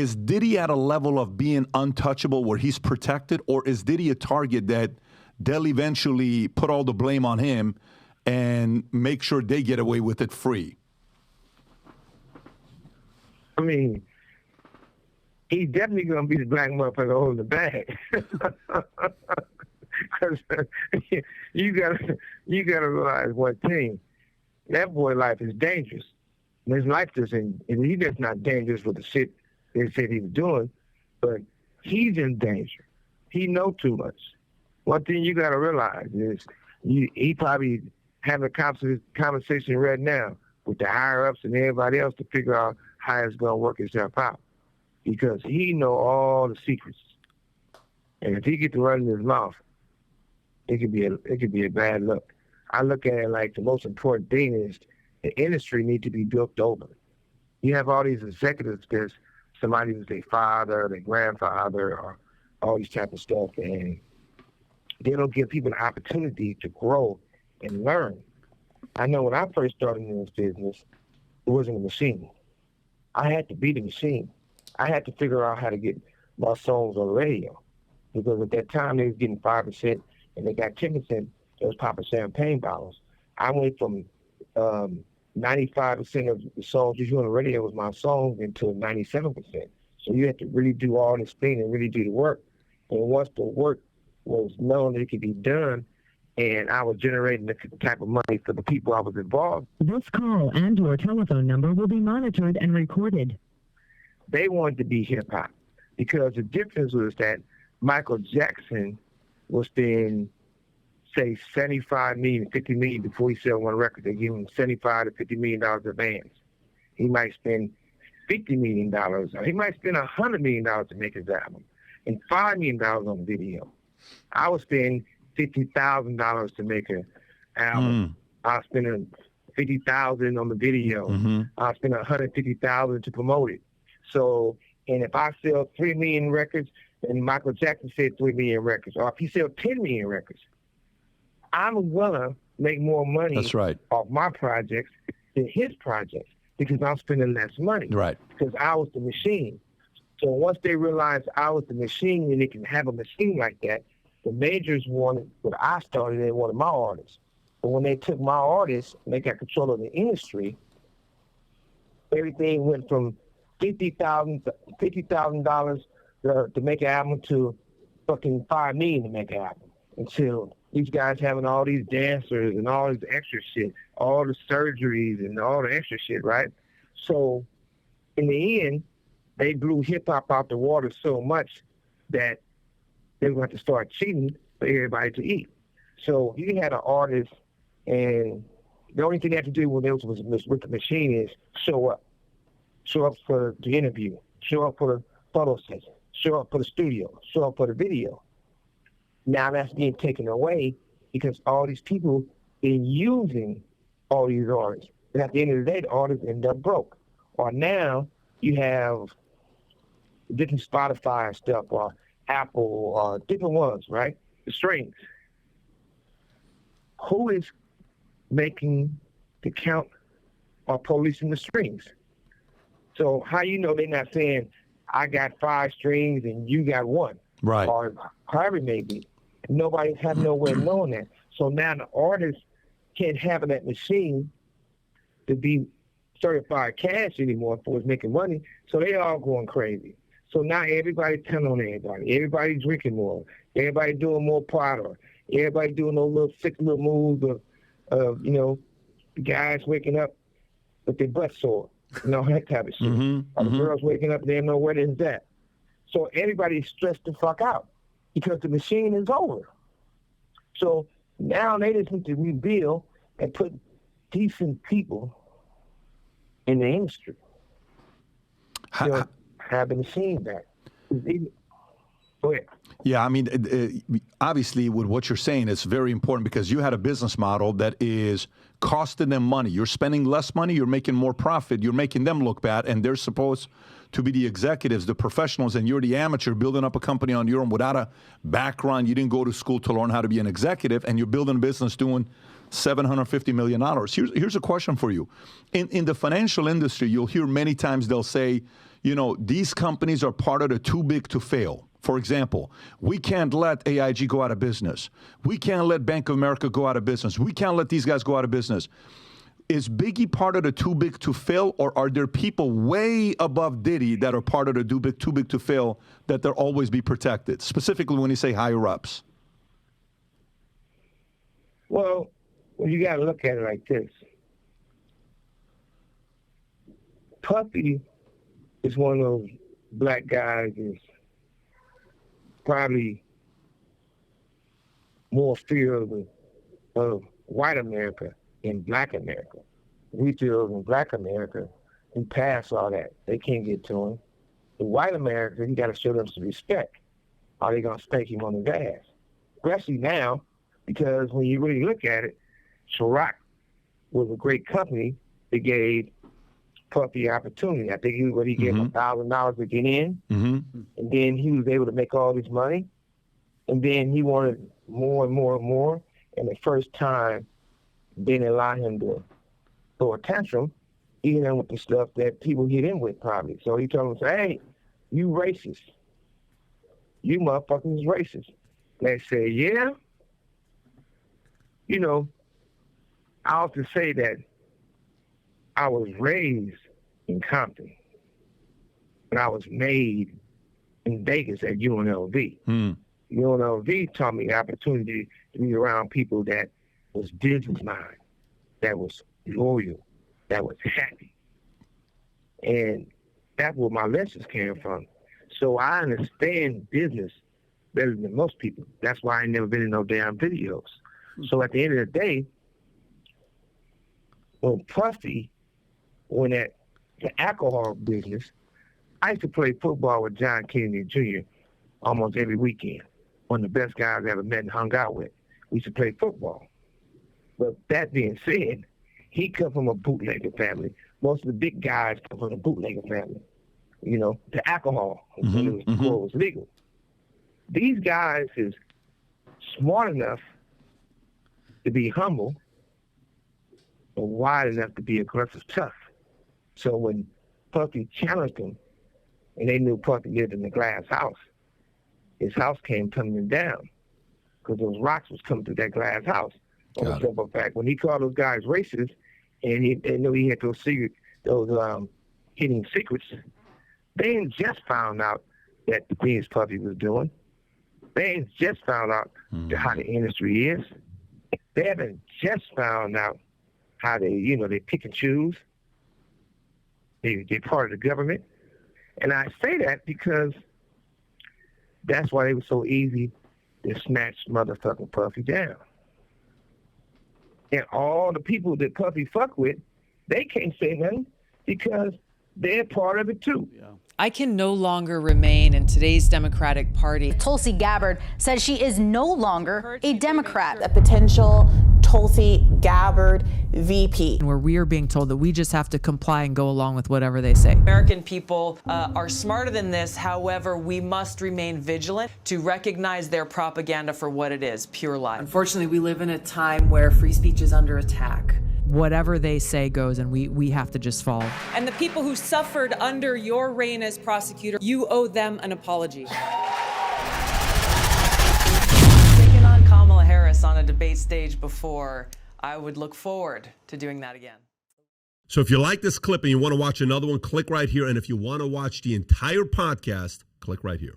is Diddy at a level of being untouchable where he's protected, or is Diddy a target that they'll eventually put all the blame on him and make sure they get away with it free? I mean, he's definitely going to be the black motherfucker holding the bag. Because you gotta realize one thing. That boy's life is dangerous. And his life isn't, and he's just not dangerous with the shit they said he was doing, but he's in danger. He knows too much. One thing you got to realize is he probably having a conversation right now with the higher-ups and everybody else to figure out how it's going to work itself out, because he know all the secrets. And if he get to running his mouth, it could be a bad look. I look at it like the most important thing is the industry need to be built over. You have all these executives, there's somebody who's their father, their grandfather, or all these type of stuff, and they don't give people the opportunity to grow and learn. I know when I first started in this business, it wasn't a machine. I had to be the machine. I had to figure out how to get my songs on the radio, because at that time they was getting 5% and they got 10%. They was popping champagne bottles. I went from 95% of the songs you hear on the radio was my songs into 97%. So you had to really do all this thing and really do the work. And once the work was known that it could be done, and I was generating the type of money for the people I was involved. This call and your telephone number will be monitored and recorded. They wanted to be hip-hop, because the difference was that Michael Jackson was spending, say, $75 million, $50 million before he sold one record. They give him $75 to $50 million advance. He might spend $50 million, or he might spend $100 million to make his album, and $5 million on the video. I was spending $50,000 to make an album. I was spending $50,000 on the video. I was spending $150,000 to promote it. So, and if I sell 3 million records, and Michael Jackson said 3 million records, or if he sells 10 million records, I'm gonna make more money. That's right. Off my projects than his projects, because I'm spending less money. Right. Because I was the machine. So once they realized I was the machine and they can have a machine like that, the majors wanted what I started, they wanted my artists. But when they took my artists and they got control of the industry, everything went from $50,000 to make an album to fucking $5 million to make an album. Until these guys having all these dancers and all this extra shit, all the surgeries and all the extra shit, right? So in the end, they blew hip-hop out the water so much that they were going to start cheating for everybody to eat. So you had an artist, and the only thing they had to do with the machine is show up. Show up for the interview. Show up for the photo session. Show up for the studio. Show up for the video. Now that's being taken away because all these people been using all these artists. And at the end of the day, the artists end up broke. Or now you have different Spotify stuff, or Apple, or different ones, right? The strings. Who is making the count or policing the strings? So how you know they're not saying, I got 5 strings and you got 1? Right. Or however it may be. Nobody have no way of knowing that. So now the artist can't have that machine to be certified cash anymore for it's making money. So they all going crazy. So now everybody telling on everybody. Everybody drinking more. Everybody doing more product. Everybody doing those little sick little moves of guys waking up with their butt sore. That type of shit. Or the girls waking up, they don't know where it's at. So everybody's stressed the fuck out because the machine is over. So now they just need to rebuild and put decent people in the industry. Have the machine back. Go ahead. Yeah, I mean, obviously, with what you're saying, it's very important because you had a business model that is costing them money. You're spending less money, you're making more profit, you're making them look bad, and they're supposed to be the executives, the professionals, and you're the amateur building up a company on your own without a background. You didn't go to school to learn how to be an executive, and you're building a business doing $750 million. Here's a question for you. In the financial industry, you'll hear many times they'll say, you know, these companies are part of the too big to fail. For example, we can't let AIG go out of business. We can't let Bank of America go out of business. We can't let these guys go out of business. Is Biggie part of the too big to fail, or are there people way above Diddy that are part of the too big to fail that they'll always be protected, specifically when you say higher ups? Well, you got to look at it like this. Puffy is one of those black guys is probably more fear of white America in black America. We feel in black America, we pass all that. They can't get to him. In white America, you got to show them some respect. Are they going to spank him on his ass? Especially now, because when you really look at it, Ciroc was a great company that gave Puffy opportunity. I think he gave him $1,000 to get in, and then he was able to make all this money, and then he wanted more and more and more, and the first time they didn't allow him to throw a tantrum, even with the stuff that people hit him with probably. So he told them, hey, you racist. You motherfuckers racist. They say, yeah. You know, I often say that I was raised in Compton, but I was made in Vegas at UNLV. UNLV taught me the opportunity to be around people that was business-minded, that was loyal, that was happy. And that's where my lessons came from. So I understand business better than most people. That's why I ain't never been in no damn videos. So at the end of the day, when Puffy went at the alcohol business, I used to play football with John Kennedy Jr. almost every weekend. One of the best guys I ever met and hung out with. We used to play football. But that being said, he come from a bootlegger family. Most of the big guys come from a bootlegger family. You know, the alcohol, when it was before it was legal. These guys is smart enough to be humble, but wide enough to be aggressive tough. So when Puffy challenged him, and they knew Puffy lived in the glass house, his house came tumbling down because those rocks was coming through that glass house. On the simple fact, when he called those guys racist, and they knew he had those hidden secrets, they ain't just found out that the things Puffy was doing. They ain't just found out how the industry is. They haven't just found out how they pick and choose. They're part of the government. And I say that because that's why they were so easy to snatch motherfucking Puffy down. And all the people that Puffy fuck with, they can't say nothing because they're part of it too. Yeah. I can no longer remain in today's Democratic Party. Tulsi Gabbard says she is no longer a Democrat. A potential Tulsi Gabbard VP. Where we are being told that we just have to comply and go along with whatever they say. American people are smarter than this. However, we must remain vigilant to recognize their propaganda for what it is, pure lie. Unfortunately, we live in a time where free speech is under attack. Whatever they say goes, and we have to just follow. And the people who suffered under your reign as prosecutor, you owe them an apology. Taking on Kamala Harris on a debate stage before, I would look forward to doing that again. So if you like this clip and you want to watch another one, click right here. And if you want to watch the entire podcast, click right here.